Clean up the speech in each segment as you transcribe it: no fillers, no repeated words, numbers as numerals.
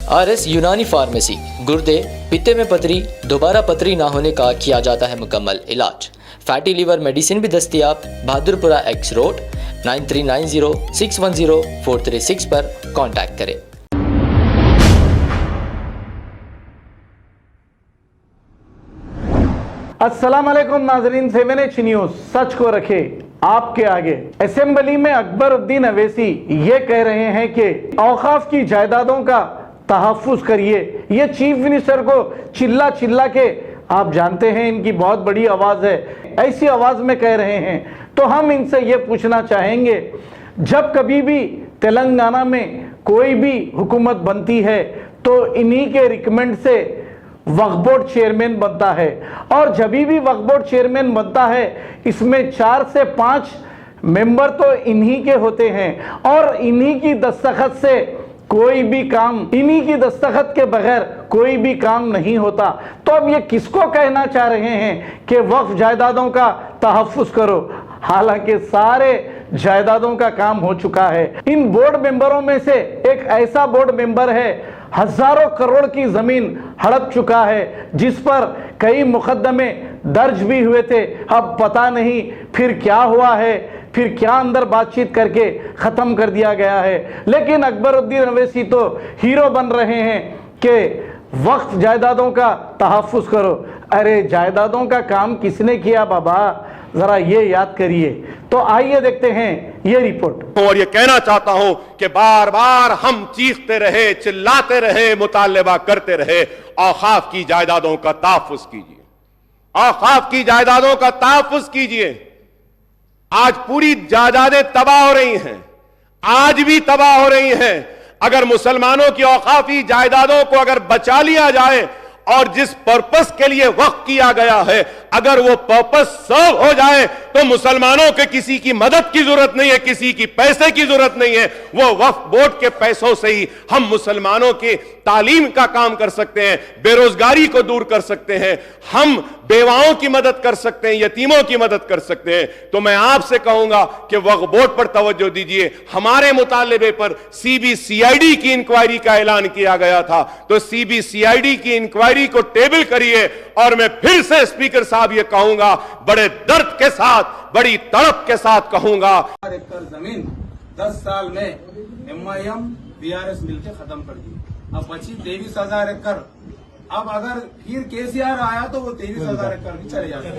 RS Unani pharmacy, गुर्दे, पित्ते में पथरी, दोबारा पथरी ना होने का किया जाता है मुकम्मल इलाज। फैटी लीवर मेडिसिन भी दस्तियाब। बहादुरपुरा X रोड 9390610436 पर कांटेक्ट करें। अस्सलाम वालेकुम नाजरीन, 7H न्यूज सच को रखे आपके आगे। असेंबली में अकबरुद्दीन अवैसी ये कह रहे हैं कि औकाफ की जायदादों का तहफ़्फ़ुज़ करिए। ये चीफ मिनिस्टर को चिल्ला चिल्ला के, आप जानते हैं इनकी बहुत बड़ी आवाज़ है, ऐसी आवाज़ में कह रहे हैं। तो हम इनसे ये पूछना चाहेंगे, जब कभी भी तेलंगाना में कोई भी हुकूमत बनती है तो इन्हीं के रिकमेंड से वक्फ बोर्ड चेयरमैन बनता है, और जब भी वक्फ बोर्ड चेयरमैन बनता है इसमें 4 से 5 मेंबर तो इन्हीं के होते हैं, और इन्हीं की दस्तखत से कोई भी काम, इन्हीं की दस्तखत के बगैर कोई भी काम नहीं होता। तो अब ये किसको कहना चाह रहे हैं कि वक्फ जायदादों का तहफ़्फ़ुज़ करो, हालांकि सारे जायदादों का काम हो चुका है। इन बोर्ड मेंबरों में से एक ऐसा बोर्ड मेंबर है, हजारों करोड़ की जमीन हड़प चुका है, जिस पर कई मुकदमे दर्ज भी हुए थे। अब पता नहीं फिर क्या हुआ है, फिर क्या अंदर बातचीत करके खत्म कर दिया गया है। लेकिन अकबरुद्दीन अवैसी तो हीरो बन रहे हैं कि वक्फ जायदादों का तहफ़्फ़ुज़ करो। अरे जायदादों का काम किसने किया बाबा, जरा ये याद करिए। तो आइए देखते हैं ये रिपोर्ट। और ये कहना चाहता हूं कि बार बार हम चीखते रहे, चिल्लाते रहे, मुतालबा करते रहे, औकाफ की जायदादों का तहफ़्फ़ुज़ कीजिए, औकाफ की जायदादों का तहफ़्फ़ुज़ कीजिए। आज पूरी जायदादें तबाह हो रही हैं, आज भी तबाह हो रही हैं। अगर मुसलमानों की औकाफी जायदादों को अगर बचा लिया जाए और जिस पर्पस के लिए वक्फ किया गया है, अगर वो पर्पस सर्व हो जाए तो मुसलमानों के किसी की मदद की जरूरत नहीं है, किसी की पैसे की जरूरत नहीं है। वो वक्फ बोर्ड के पैसों से ही हम मुसलमानों की तालीम का काम कर सकते हैं, बेरोजगारी को दूर कर सकते हैं, हम बेवाओं की मदद कर सकते हैं, यतीमों की मदद कर सकते हैं। तो मैं आपसे कहूंगा कि वक्फ बोर्ड पर तवज्जो दीजिए। हमारे मुतालिबे पर CBCID की इंक्वायरी का ऐलान किया गया था, तो CBCID की इंक्वायरी को टेबल करिए। और मैं फिर से स्पीकर साहब ये कहूंगा, बड़े दर्द के साथ, बड़ी तड़प के साथ कहूंगा, एकड़ जमीन 10 साल में MIM BRS मिलकर खत्म कर दी। अब बची 23,000 एकड़। अब अगर फिर KCR आया तो वो 23,000 एकड़ भी चले जाते हैं।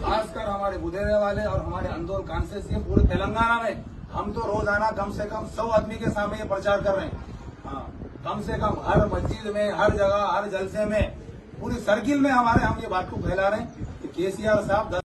खासकर हमारे बुधेरे वाले और हमारे अंदोल कॉन्सेस के पूरे तेलंगाना में हम तो रोजाना कम से कम 100 आदमी के सामने ये प्रचार कर रहे हैं। हाँ, कम से कम हर मस्जिद में, हर जगह, हर जलसे में, पूरी सर्किल में हम ये बात को फैला रहे हैं कि KCR साहब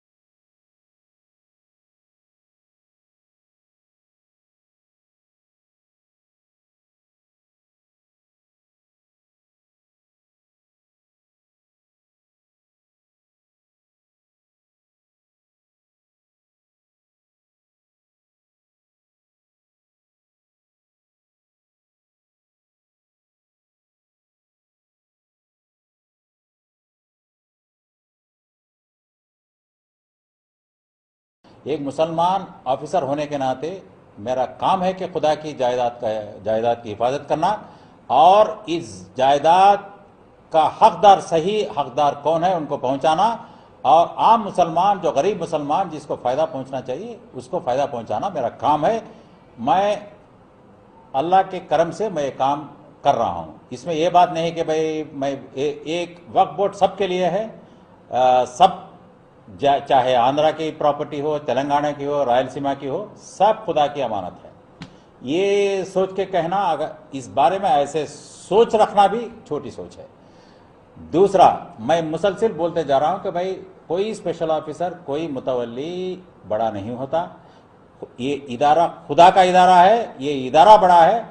एक मुसलमान ऑफिसर होने के नाते मेरा काम है कि खुदा की जायदाद की हिफाजत करना, और इस जायदाद का हकदार, सही हकदार कौन है उनको पहुंचाना, और आम मुसलमान, जो गरीब मुसलमान जिसको फ़ायदा पहुंचना चाहिए उसको फ़ायदा पहुंचाना मेरा काम है। मैं अल्लाह के करम से मैं ये काम कर रहा हूं। इसमें यह बात नहीं कि भाई मैं एक वक्फ बोर्ड सबके लिए है, सब चाहे आंध्रा की प्रॉपर्टी हो, तेलंगाना की हो, रायलसीमा की हो, सब खुदा की अमानत है। ये सोच के कहना, अगर इस बारे में ऐसे सोच रखना भी छोटी सोच है। दूसरा, मैं मुसलसिल बोलते जा रहा हूं कि भाई कोई स्पेशल ऑफिसर, कोई मुतवल्ली बड़ा नहीं होता। ये इदारा खुदा का इदारा है, ये इदारा बड़ा है,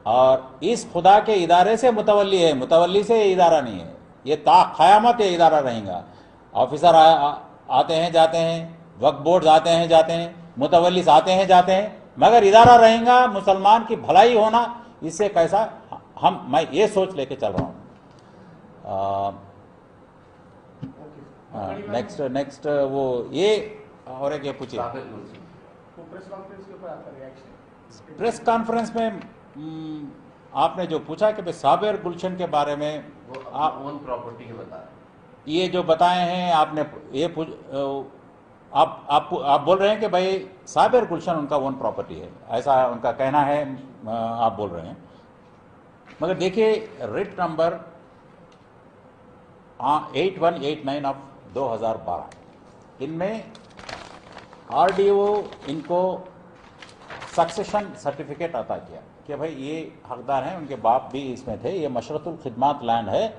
और इस खुदा के इदारे से मुतवल्ली है, मुतवल्ली से ये इदारा नहीं है। ये ता क़यामत ये इदारा रहेगा। ऑफिसर आते हैं जाते हैं, वक्फ बोर्ड आते हैं जाते हैं, मुतवल्लिस आते हैं जाते हैं, मगर इदारा रहेगा, मुसलमान की भलाई होना, इससे कैसा मैं ये सोच लेके चल रहा हूँ। नेक्स्ट वो ये और एक ये पूछिए। प्रेस कॉन्फ्रेंस के ऊपर आपका रिएक्शन? प्रेस कॉन्फ्रेंस में आपने जो पूछा कि भाई साबिर गुलशन के बारे में आप ओन प्रॉपर्टी के बता रहे ये जो बताए हैं आपने ये आप बोल रहे हैं कि भाई साबिर गुलशन उनका ओन प्रॉपर्टी है, ऐसा उनका कहना है, आप बोल रहे हैं। मगर देखिए रिट नंबर 8189 ऑफ 2012, इनमें आरडीओ इनको सक्सेशन सर्टिफिकेट अता किया कि भाई ये हकदार हैं, उनके बाप भी इसमें थे, ये मशरतुल खिदमात लैंड है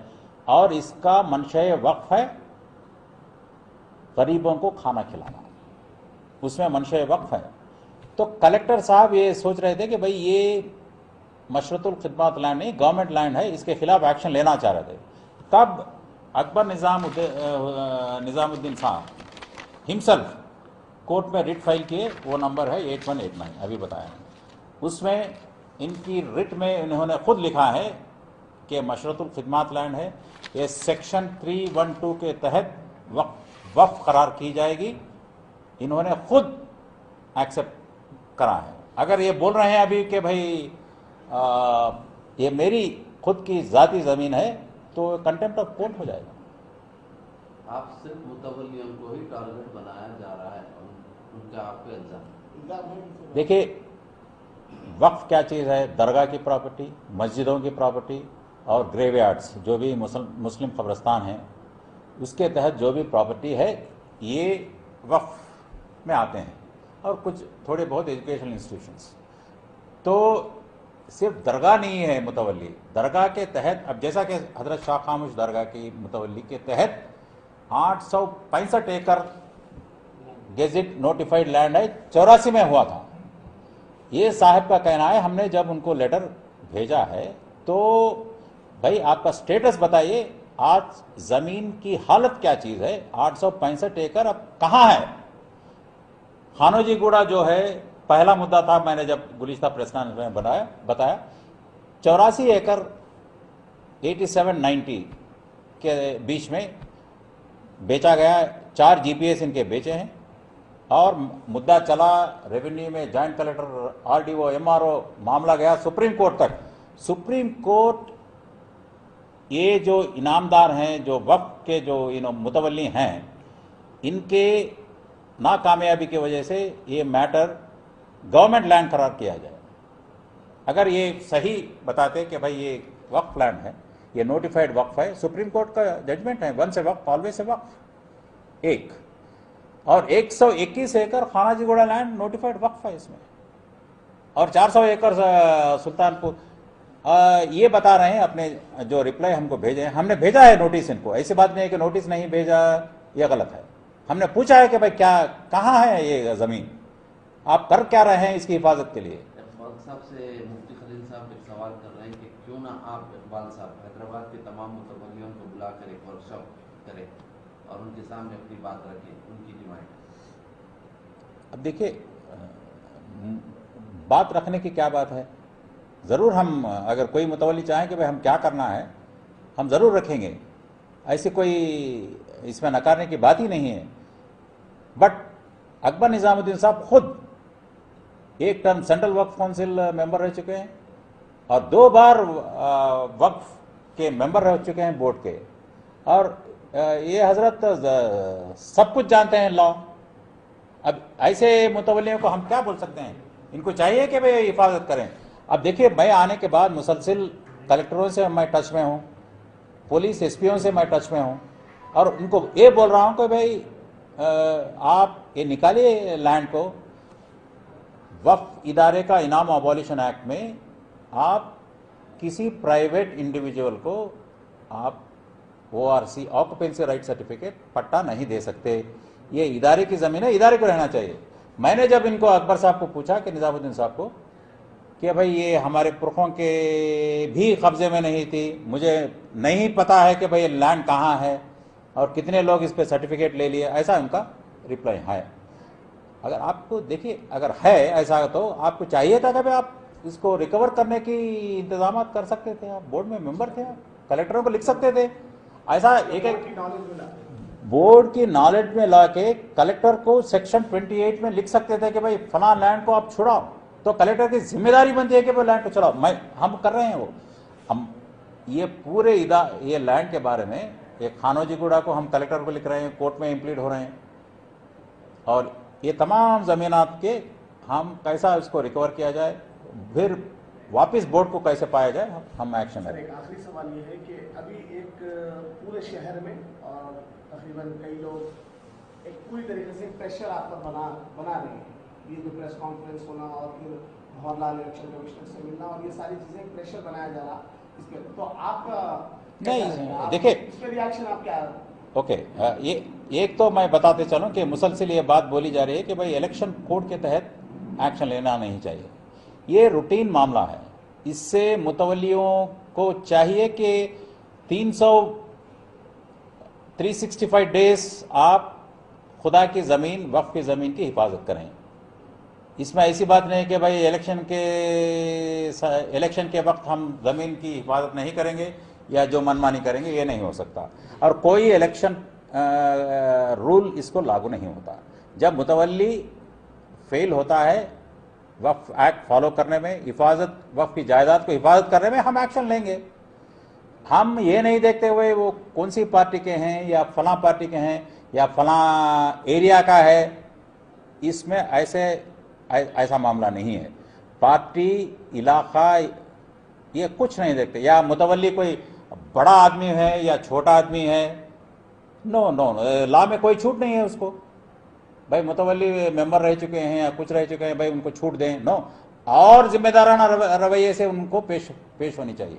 और इसका मंशे वक्फ है गरीबों को खाना खिलाना, उसमें मंशे वक्फ है। तो कलेक्टर साहब ये सोच रहे थे कि भाई ये मशरतुल खिदमात लैंड नहीं, गवर्नमेंट लैंड है, इसके खिलाफ एक्शन लेना चाह रहे थे। तब अकबर निजामुद्दीन साहब हिमसेल्फ कोर्ट में रिट फाइल किए, वो नंबर है 8189 अभी बताया। उसमें इनकी रिट में इन्होंने खुद लिखा है कि मशरतुल खिदमात लैंड है, ये सेक्शन 312 के तहत वक्फ करार की जाएगी, इन्होंने खुद एक्सेप्ट करा है। अगर ये बोल रहे हैं अभी कि भाई ये मेरी खुद की जाती ज़मीन है तो कंटेम्प्ट ऑफ कोर्ट हो जाएगा। आप सिर्फ मुतवल्लियों को ही टारगेट बनाया जा रहा है, उनका आप पे इल्जाम। देखिए वक्फ क्या चीज़ है, दरगाह की प्रॉपर्टी, मस्जिदों की प्रॉपर्टी और ग्रेवयार्ड्स जो भी मुस्लिम कब्रिस्तान हैं उसके तहत जो भी प्रॉपर्टी है ये वक्फ में आते हैं, और कुछ थोड़े बहुत एजुकेशनल इंस्टीट्यूशंस। तो सिर्फ दरगाह नहीं है मुतवल्ली, दरगाह के तहत अब जैसा कि हजरत शाह खामोश दरगाह की मुतवल्ली के तहत 865 एकड़ गेजेट नोटिफाइड लैंड है, 84 में हुआ था। ये साहब का कहना है, हमने जब उनको लेटर भेजा है तो भाई आपका स्टेटस बताइए, आज जमीन की हालत क्या चीज है, 865 एकड़ अब कहाँ है। खानोजी गुड़ा जो है पहला मुद्दा था, मैंने जब गुलिस्ता प्रेस कॉन्फ्रेंस में बताया 84 एकड़ 87-90 के बीच में बेचा गया, 4 जीपीएस इनके बेचे हैं और मुद्दा चला रेवेन्यू में, जॉइंट कलेक्टर, आरडीओ, एमआरओ, मामला गया सुप्रीम कोर्ट तक। सुप्रीम कोर्ट ये जो इनामदार हैं, जो वक्फ के जो मुतवल्ली हैं, इनके नाकामयाबी की वजह से ये मैटर गवर्नमेंट लैंड करार किया जाए। अगर ये सही बताते कि भाई ये वक्फ लैंड है, ये नोटिफाइड वक्फ है, सुप्रीम कोर्ट का जजमेंट है, वंस ए वक्फ ऑलवेज ए वक्फ। एक और 121 एकड़ खानाजीगुड़ा लैंड नोटिफाइड वक्फ है इसमें, और 400 एकड़ सुल्तानपुर। ये बता रहे हैं अपने जो रिप्लाई हमको भेजे हैं, हमने भेजा है नोटिस इनको, ऐसी बात नहीं है कि नोटिस नहीं भेजा, ये गलत है। हमने पूछा है कि भाई क्या कहाँ है ये ज़मीन, आप कर क्या रहे हैं इसकी हिफाजत के लिए। इकबाल साहब से मुफ्ती खलील साहब एक सवाल कर रहे हैं कि क्यों ना आप इकबाल साहब हैदराबाद के तमाम मुतवल्लियों को बुलाकर एक वर्कशॉप करें और उनके सामने अपनी बात रखें, उनकी डिमांड। अब देखिए बात रखने की क्या बात है, ज़रूर हम अगर कोई मुतवल्ली चाहें कि भाई हम क्या करना है हम ज़रूर रखेंगे, ऐसी कोई इसमें नकारने की बात ही नहीं है। बट अकबर निजामुद्दीन साहब खुद एक टर्म सेंट्रल वक्फ काउंसिल मेंबर रह चुके हैं और 2 बार वक्फ के मेंबर रह चुके हैं बोर्ड के, और ये हजरत सब कुछ जानते हैं लॉ। अब ऐसे मुतवल्लियों को हम क्या बोल सकते हैं, इनको चाहिए कि भाई हिफाजत करें। अब देखिए मैं आने के बाद मुसलसिल कलेक्टरों से मैं टच में हूँ, पुलिस एसपीओं से मैं टच में हूँ, और उनको ये बोल रहा हूँ कि भाई आप ये निकालिए लैंड को, वक्फ इदारे का इनाम अबॉलिशन एक्ट में आप किसी प्राइवेट इंडिविजुअल को आप ORC ऑक्यूपेंसी राइट सर्टिफिकेट पट्टा नहीं दे सकते, ये इदारे की ज़मीन है, इदारे को रहना चाहिए। मैंने जब इनको अकबर साहब को पूछा कि निजामुद्दीन साहब को कि भाई ये हमारे पुरखों के भी कब्जे में नहीं थी, मुझे नहीं पता है कि भाई लैंड कहाँ है और कितने लोग इस पर सर्टिफिकेट ले लिए, ऐसा उनका रिप्लाई है। अगर आपको देखिए अगर है ऐसा तो आपको चाहिए था कि भाई आप इसको रिकवर करने की इंतजाम कर सकते थे, आप बोर्ड में मेंबर थे, कलेक्टरों को लिख सकते थे, ऐसा एक बोर्ड की नॉलेज में ला के कलेक्टर को सेक्शन 28 में लिख सकते थे कि भाई फला लैंड को आप छुड़ाओ, तो कलेक्टर की जिम्मेदारी बनती है कि वो लैंड को चलाओ। हम कर रहे हैं वो। हम ये पूरे ये लैंड के बारे में एक खानोजीगुड़ा को हम कलेक्टर को लिख रहे हैं, कोर्ट में इम्प्लीड हो रहे हैं, और ये तमाम जमीनात के हम कैसा इसको रिकवर किया जाए, फिर वापस बोर्ड को कैसे पाया जाए, हम एक्शन सर, लें। एक आखिरी सवाल ये है कि अभी एक पूरे शहर में और तकरीबन कई लोग एक पूरी तरीके से प्रेशर आप पर बना रहे हैं, ये जो प्रेस कॉन्फ्रेंस होना और फिर भंवरलाल इलेक्शन कमिश्नर से मिलना और ये सारी चीजें प्रेशर बनाया जा रहा इस पे, तो आप नहीं, देखिए, इस पे रिएक्शन आप क्या? ओके, ये एक तो मैं बताते चलूं कि मुसलसिल ये बात बोली जा रही है कि भाई इलेक्शन कोड के तहत एक्शन लेना नहीं चाहिए। ये रूटीन मामला है, इससे मुतवल्लियों को चाहिए कि 365 डेज आप खुदा की ज़मीन, वक्फ की ज़मीन की हिफाजत करें। इसमें ऐसी बात नहीं कि भाई इलेक्शन के वक्त हम ज़मीन की हिफाजत नहीं करेंगे या जो मनमानी करेंगे, ये नहीं हो सकता। और कोई इलेक्शन रूल इसको लागू नहीं होता। जब मुतवल्ली फेल होता है वक्फ एक्ट फॉलो करने में, हिफाजत, वक्फ की जायदाद को हिफाजत करने में, हम एक्शन लेंगे। हम ये नहीं देखते हुए वो कौन सी पार्टी के हैं या फलां पार्टी के हैं या फलां एरिया का है, इसमें ऐसा मामला नहीं है। पार्टी, इलाका, ये कुछ नहीं देखते, या मुतवल्ली कोई बड़ा आदमी है या छोटा आदमी है। नो, लॉ में कोई छूट नहीं है उसको। भाई मुतवल्ली मेंबर रह चुके हैं या कुछ रह चुके हैं, भाई उनको छूट दें, नो। और जिम्मेदाराना रवैये से उनको पेश होनी चाहिए।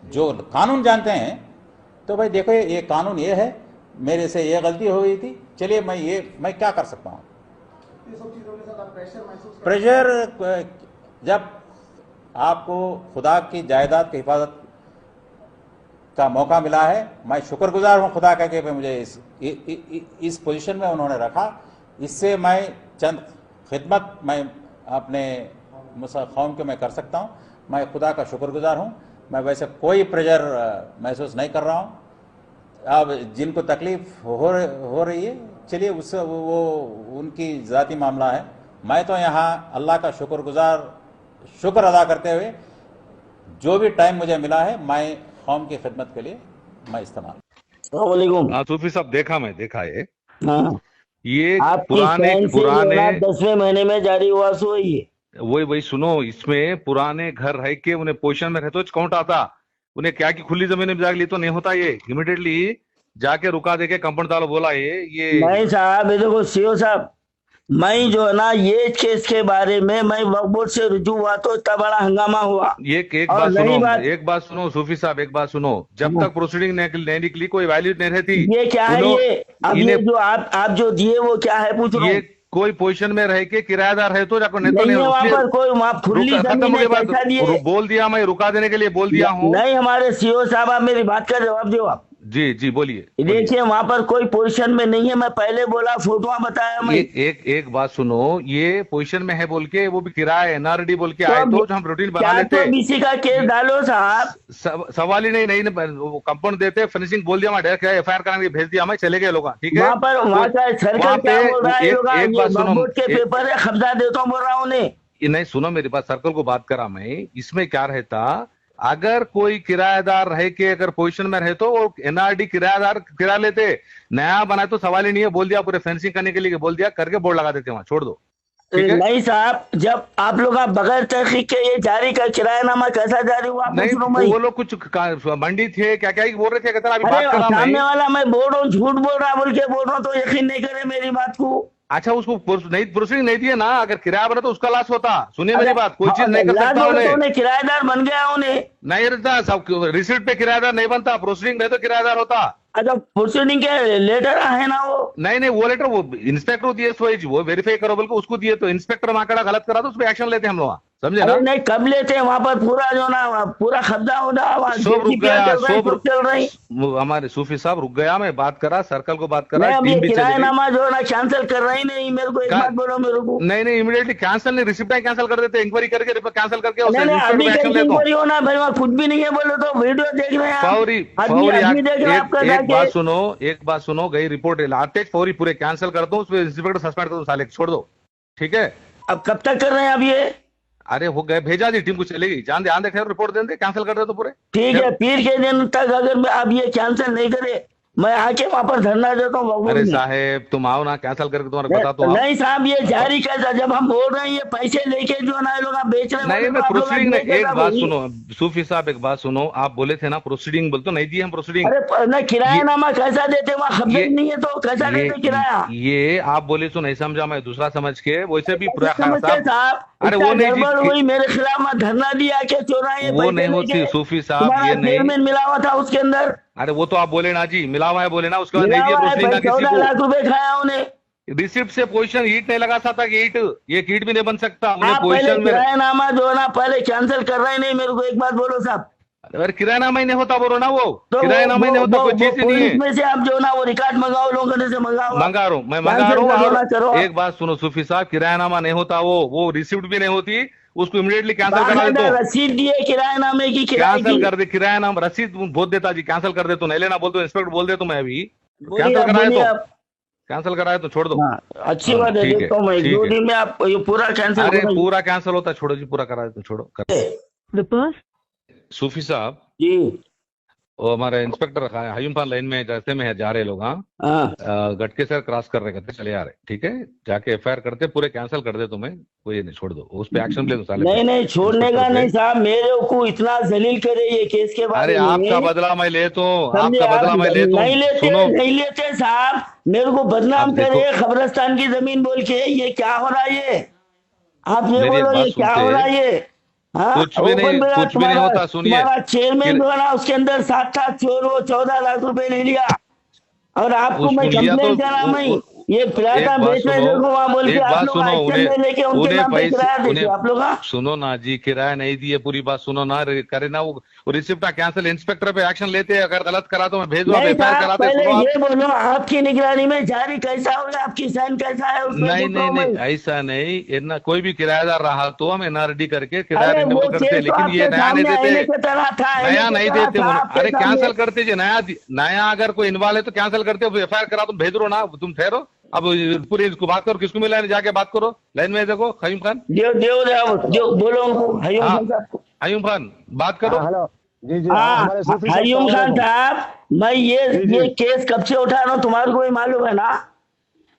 जो कानून जानते हैं, तो भाई देखो ये कानून ये है, मेरे से ये गलती हो गई थी, चलिए मैं क्या कर सकता हूँ। ये सब चीजों के साथ आप प्रेशर महसूस प्रेशर, जब आपको खुदा की जायदाद की हिफाजत का मौका मिला है, मैं शुक्रगुजार हूं खुदा का कि मुझे इस पोजीशन में उन्होंने रखा। इससे मैं चंद खिदमत मैं अपने कौम के मैं कर सकता हूं। मैं खुदा का शुक्रगुजार हूं। मैं वैसे कोई प्रेशर महसूस नहीं कर रहा हूं। अब जिनको तकलीफ हो रही है, चलिए उससे वो उनकी ज़ाती मामला है। मैं तो यहाँ अल्लाह का शुक्र अदा करते हुए जो भी टाइम मुझे मिला है, मैं कौम की खिदमत के लिए मैं इस्तेमाल। हाँ सूफी साहब, देखा ये हाँ, ये आपकी पुराने 10वें महीने में जारी हुआ सो ये वही सुनो, इसमें पुराने घर रह के उन्हें पोजीशन में रहते काउंट आता। उन्हें क्या की खुली जमीन में जाके ली तो नहीं होता। ये इमिडिएटली जाके रुका देके कंपाउंड डालो बोला। ये नहीं साहब, ये देखो सीओ साहब, मैं जो है ना, ये केस के बारे में मैं वक्फ बोर्ड से रुजू हुआ तो इतना बड़ा हंगामा हुआ। एक बात सुनो सूफी साहब, एक बात सुनो, जब तक प्रोसीडिंग नहीं निकली कोई वैल्यूड नहीं रहती। ये क्या है? ये अब ये जो आप जो दिए वो क्या है पूछ रहा हूँ। ये कोई पोजीशन में रह के किराएदार है तो जाकर नहीं है वहाँ पर कोई, वहाँ खुली जमीन है, कैसा दिए? बोल दिया, मैं रुका देने के लिए बोल दिया हूँ। नहीं, हमारे सीओ साहब, आप मेरी बात का जवाब दो आप। जी बोलिए। देखिए, वहाँ पर कोई पोजीशन में नहीं है, मैं पहले बोला, फोटो बताया मैं। एक बात सुनो, ये पोजीशन में है बोल के, वो भी किराया एनआरडी बोल के आए तो हम रूटीन बना लेते। तो बीसी का केस डालो साहब, सवाल ही नहीं कंपाउंड देते, फिनिशिंग बोल दिया, मैं डायरेक्ट एफआईआर कराने भेज दिया, मैं चले गए लोग। ठीक है, वहाँ पर वहाँ का सर्कल क्या बोल रहा है? एक बात सुनो, के पेपर है, कब्जा देता हूँ बोल रहा हूँ। नहीं सुनो मेरी बात, सर्कल को बात करा मैं। इसमें क्या रहता, अगर कोई किराएदार रह के अगर पोजीशन में रहे तो वो एनआरडी किराएदार किराया लेते, नया बनाए तो सवाल ही नहीं है। बोल दिया पूरे फेंसिंग करने के लिए, बोल दिया करके बोर्ड लगा देते, वहां छोड़ दो। नहीं साहब, जब आप लोग बगैर तहकीक के ये जारी का किरायानामा कैसा जारी हुआ? नहीं, वो लोग कुछ मंडी थे, क्या बोल रहे थे, कहते अभी बात कर रहा हूं। सामने वाला मैं बोल रहा हूँ, झूठ बोल रहा बोल के बोल रहा हूँ, तो यकीन नहीं करे मेरी बात को। अच्छा, उसको प्रोसीडिंग नहीं दिए ना, अगर किराया बना तो उसका लॉस होता। सुनिए मेरी बात, कोई चीज नहीं कर सकता उन्हें, किराएदार बन गया उन्हें। नहीं रहता, सब रिसिप्ट पे किराएदार नहीं बनता, प्रोसीडिंग नहीं तो किराएदार होता। अच्छा, प्रोसीडिंग के लेटर है ना वो? नहीं, वो लेटर वो इंस्पेक्टर दिए, वो वेरीफाई करो बोल के उसको दिए, तो इंस्पेक्टर माकड़ा गलत करा तो उस पर एक्शन लेते हम लोग, समझे ना? नहीं, कब लेते हैं? वहाँ पर पूरा जो ना पूरा कब्जा होना, सब रुक गया, सब चल रही। हमारे सूफी साहब रुक गया, मैं बात करा, सर्कल को बात करा, टीम भी किरायानामा जो ना कैंसिल कर रही नहीं, मेरे को एक बात बोलो मेरे को। नहीं, इमीडिएटली कैंसिल नहीं, रिसिप्ट कैंसिल कर देते, इंक्वायरी करके कैंसिल करके अभी इंक्वायरी होना भाई, वहाँ कुछ भी नहीं है बोले तो वीडियो देख रहे हैं फौरी। एक बात सुनो, गई रिपोर्ट लाते फौरी पूरे कैंसिल करता हूँ, उसमें इंस्पेक्टर सस्पेंड कर दो, साले छोड़ दो। ठीक है, अब कब तक कर रहे हैं? अब ये अरे हो गए, भेजा दी टीम को, चलेगी, जान दे खैर, रिपोर्ट दे दे, कैंसिल कर दे तो पूरे। ठीक है, पीर के दिन तक अगर आप ये कैंसिल नहीं करे, मैं आके वहां पर धरना देता हूँ। अरे साहेब तुम आओ ना, कैंसिल करके तुम्हारे बता तो। नहीं साहब, ये जारी कैसा, जब हम बोल रहे हैं ये पैसे लेके जो ना ये लोग बेच रहे हैं। नहीं प्रोसीडिंग नहीं, एक बात सुनो सूफी साहब, एक बात सुनो, आप बोले थे ना प्रोसीडिंग, बोलते नहीं दिए हम प्रोसीडिंग। अरे ना, किरायानामा कैसा देते, वहाँ खबर नहीं है तो कैसा देते किराया? ये आप बोले तो नहीं समझा मैं, दूसरा समझ के वैसे भी पूरा साहब। अरे वो नहीं हुई, मेरे खिलाफ में धरना दिया के चोराए, वो नहीं होती सूफी साहब, ये नहीं मिला हुआ था उसके अंदर। अरे वो तो आप बोले ना जी, मिला हुआ है बोले ना, उसके बाद नहीं दिया प्रोसीडिंग ना किसी 14 लाख रुपए खाया उन्हें। रिसिप्ट से पोजीशन ईट नहीं लगा सकता कि ईट, ये ईट भी नहीं बन सकता। आप पहले किरायानामा जो ना पहले कैंसिल कर रहे नहीं, मेरे को एक बात बोलो साहब। अरे किरायानामा ही नहीं होता बोलो ना, वो तो किरायानामा ही नहीं होता, कोई चीज नहीं है। इसमें से आप जो ना वो रिकॉर्ड मंगाओ, लोगों से मंगा रहा हूँ, मैं मंगा रहा हूँ। एक बात सुनो सूफी साहब, किरायानामा नहीं होता, वो रिसिप्ट भी नहीं होती, उसको इमीडिएटली कैंसिल करा दे। रसीद दिए किरायानामे की, कैंसिल कर दे किरायानामा, रसीद बोल देता जी, कैंसिल कर दे तो, नहीं लेना बोल दो, इंस्पेक्टर बोल दे तो मैं अभी कैंसिल कराए तो, कैंसिल कराए तो छोड़ दो। अच्छी बात है, देखो मैं 2 दिन में आप ये पूरा कैंसिल। अरे पूरा कैंसिल होता, छोड़ो जी, पूरा कराए तो छोड़ो। सूफी साहब जी, वो हमारे इंस्पेक्टर रखा है हयूम खान लाइन में, जैसे में है जा रहे लोग, हाँ गटके सर क्रॉस कर रहे, करते चले आ रहे, ठीक है, जाके एफआईआर करते, पूरे कैंसिल कर दे तुम्हें, कोई नहीं, छोड़ दो, उस पे एक्शन ले दो साले। नहीं छोड़ने का नहीं साहब, मेरे को इतना जलील करे ये केस के बारे में। अरे आपका बदला मैं ले तो, आपका बदला मैं ले तो, नहीं लेते साहब, मेरे को बदनाम करे खबरस्तान की जमीन बोल के, ये क्या हो रहा है? ये आप ये बोलो, ये क्या हो रहा है? ये कुछ भी नहीं होता। सुनिए, चेयरमैन जो है ना, उसके अंदर 7 चोर, वो 14 लाख रुपए ले लिया, और आपको मैं कंप्लेंट करा, मैं ये प्लाटा बेच रहे देखो वहाँ बोल के, आप लोग एक्शन लेके उनके नाम पे किराया देते आप लोग। सुनो ना जी, किराया नहीं दिए, पूरी बात सुनो ना, करे ना वो रिसिप्ट का कैंसिल, इंस्पेक्टर पे एक्शन लेते, अगर गलत करा तो मैं भेज दूंगा, एफआईआर कराते। ये बोलो, आपकी निगरानी में जारी कैसा होगा, आपकी साइन कैसा है उसमें? नहीं ऐसा नहीं, कोई भी किराएदार रहा तो हम एनआरडी करके किराया रिन्यूअल करते, लेकिन ये नया नहीं देते, नया नहीं देते। अरे कैंसिल करते जी, नया अगर कोई इन्वॉल्व है तो कैंसिल करते, एफआईआर करा तुम भेज दो ना, तुम ठहरो, अब पूरी इसको बात करो, किसको मिला है, जाके बात करो लाइन में। देखो हयूम खान, जो बोलो उनको, हयूम खान बात करो। हयूम खान साहब, मैं ये केस कब से उठा रहा हूँ तुम्हारे को भी मालूम है ना?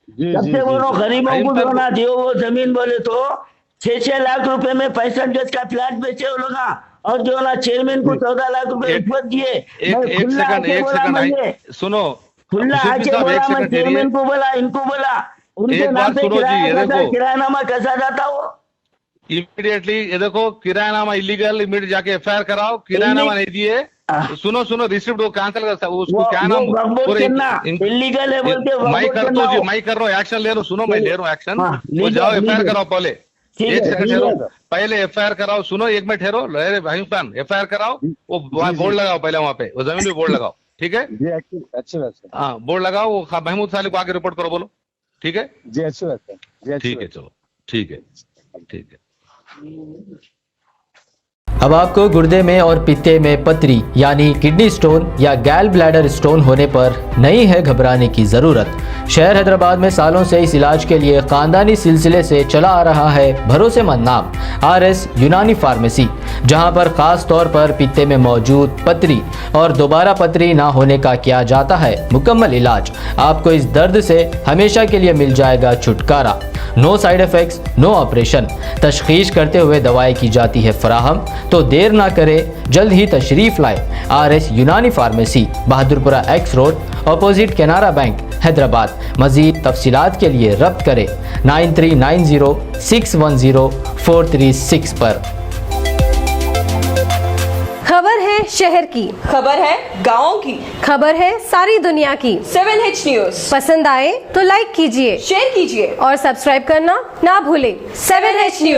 कब से बोलो, गरीबों को जो ना दियो वो जमीन, बोले तो 6 लाख रुपए में 65 गज का फ्लैट बेचे वो लोग, और जो ना चेयरमैन को 14 लाख रुपए रिश्वत दिए। एक सेकंड सुनो, खुला आके बोला, मैं चेयरमैन को बोला, इनको बोला, उनके नाम पे किरायानामा कैसा जाता वो इमीडिएटली। ये देखो किरायानामा इलीगल, इमीडिएट जाके एफआईआर कराओ, किरायानामा नहीं दिए। सुनो रिसिप्ट वो कैंसिल करता, उसको क्या नाम इलीगल है बोल के मैं करता हूँ जी, मैं कर रहा हूँ एक्शन ले रहा हूँ। सुनो मैं ले रहा हूँ एक्शन, वो जाओ एफआईआर कराओ पहले, एक सेकंड ठहरो, पहले एफआईआर कराओ। सुनो 1 मिनट ठहरो, भाई खान एफआईआर कराओ, वो बोर्ड लगाओ पहले, वहाँ पे वो जमीन पे बोर्ड लगाओ, ठीक है जी, अच्छी बात है। हाँ बोर्ड लगाओ, वो महमूद साले को आगे रिपोर्ट करो, बोलो ठीक है जी, अच्छी बात है, ठीक है, चलो ठीक है। अब आपको गुर्दे में और पित्ते में पथरी यानी किडनी स्टोन या गैल ब्लैडर स्टोन होने पर नहीं है घबराने की ज़रूरत। शहर हैदराबाद में सालों से इस इलाज के लिए ख़ानदानी सिलसिले से चला आ रहा है भरोसेमंद नाम RS यूनानी फार्मेसी, जहां पर ख़ास तौर पर पित्ते में मौजूद पथरी और दोबारा पथरी ना होने का किया जाता है मुकम्मल इलाज। आपको इस दर्द से हमेशा के लिए मिल जाएगा छुटकारा। No side effects, no operation, तशखीस करते हुए दवाएं की जाती है फराहम। तो देर ना करें, जल्द ही तशरीफ लाए RS Unani pharmacy, Bahadurpura X road, opposite Canara bank, Hyderabad. मजीद तफसीलात के लिए रब्त करें 9390610436 पर। खबर है शहर की, खबर है गाँव की, खबर है सारी दुनिया की। 7H न्यूज पसंद आए तो लाइक कीजिए, शेयर कीजिए और सब्सक्राइब करना ना भूलें। 7H news.